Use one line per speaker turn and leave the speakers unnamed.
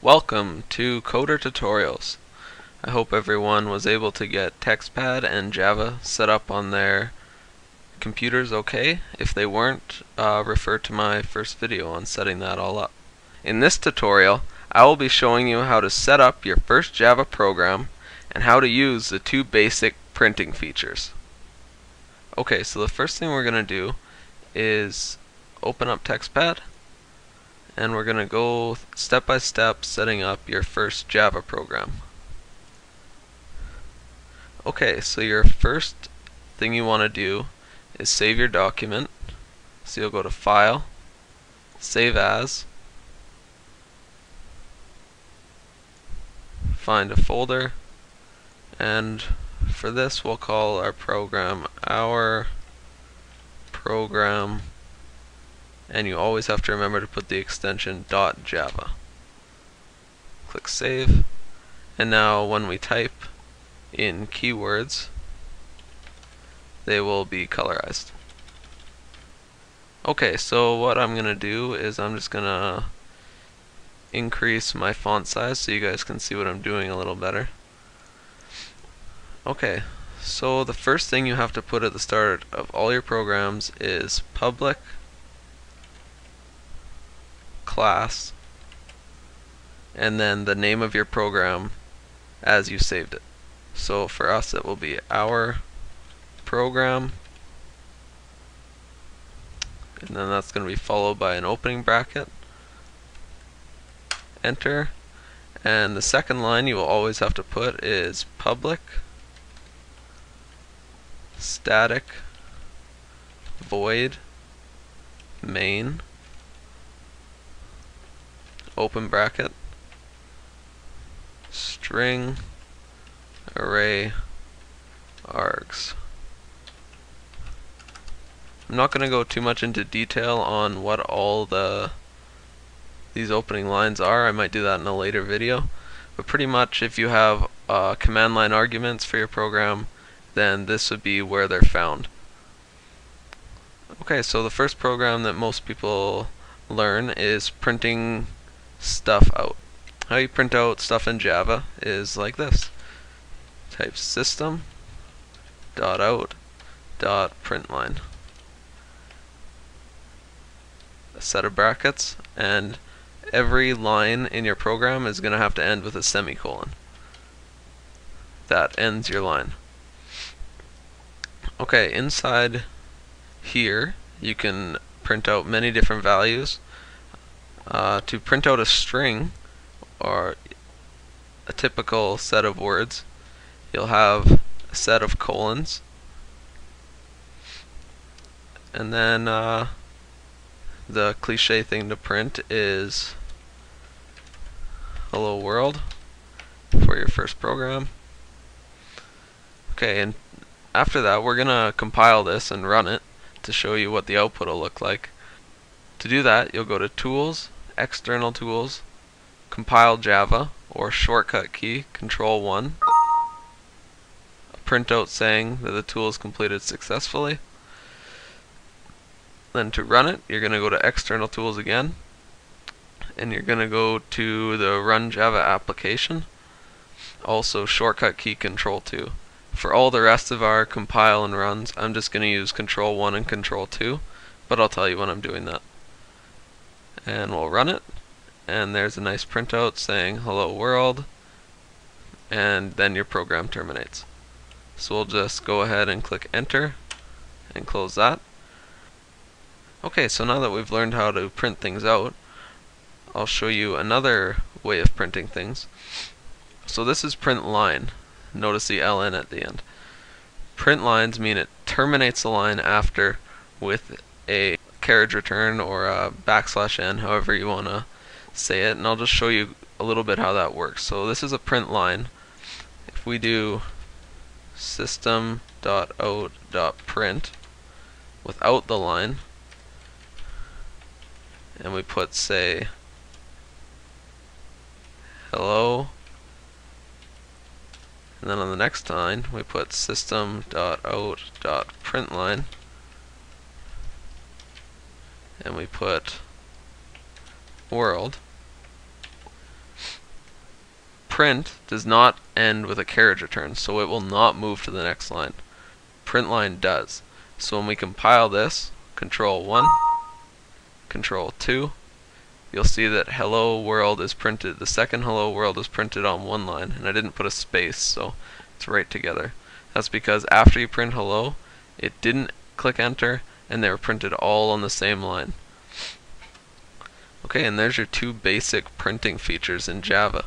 Welcome to Coder Tutorials. I hope everyone was able to get TextPad and Java set up on their computers okay. If they weren't, refer to my first video on setting that all up. In this tutorial, I will be showing you how to set up your first Java program and how to use the two basic printing features. Okay, so the first thing we're going to do is open up TextPad, and we're going to go step by step setting up your first Java program. Okay, so your first thing you want to do is save your document. So you'll go to File, Save As, find a folder, and for this we'll call our program Our Program, and you always have to remember to put the extension .java. Click Save, and now when we type in keywords, they will be colorized. Okay, so what I'm going to do is I'm just going to increase my font size so you guys can see what I'm doing a little better. Okay, so the first thing you have to put at the start of all your programs is public class and then the name of your program as you saved it. So for us it will be Our Program, and then that's going to be followed by an opening bracket, enter, and the second line you will always have to put is public static void main open bracket string array args. I'm not going to go too much into detail on what all these opening lines are. I might do that in a later video, but pretty much if you have command line arguments for your program, then this would be where they're found. Okay, so the first program that most people learn is printing stuff out. How you print out stuff in Java is like this. Type System.out.println, a set of brackets, and every line in your program is going to have to end with a semicolon. That ends your line. Okay, inside here you can print out many different values. To print out a string or a typical set of words, you'll have a set of colons, and then the cliche thing to print is hello world for your first program. Okay, and after that we're gonna compile this and run it to show you what the output will look like. To do that, you'll go to Tools, External Tools, Compile Java, or shortcut key Control-1, a printout saying that the tool is completed successfully. Then to run it, you're going to go to External Tools again, and you're going to go to the Run Java application, also shortcut key Control-2. For all the rest of our compile and runs, I'm just going to use Control-1 and Control-2, but I'll tell you when I'm doing that. And we'll run it, and there's a nice printout saying hello world, and then your program terminates. So we'll just go ahead and click enter and close that. Okay, so now that we've learned how to print things out, I'll show you another way of printing things. So this is print line. Notice the ln at the end. Print lines mean it terminates the line after with a carriage return or a \n, however you want to say it, and I'll just show you a little bit how that works. So this is a print line. If we do System.out.print without the line, and we put, say, hello, and then on the next line we put System.out.println, and we put world, print does not end with a carriage return, so it will not move to the next line. Print line does. So when we compile this, Control 1, Control 2, you'll see that hello world is printed, the second hello world is printed on one line, and I didn't put a space, so it's right together. That's because after you print hello, it didn't click enter, and they were printed all on the same line. Okay, and there's your two basic printing features in Java.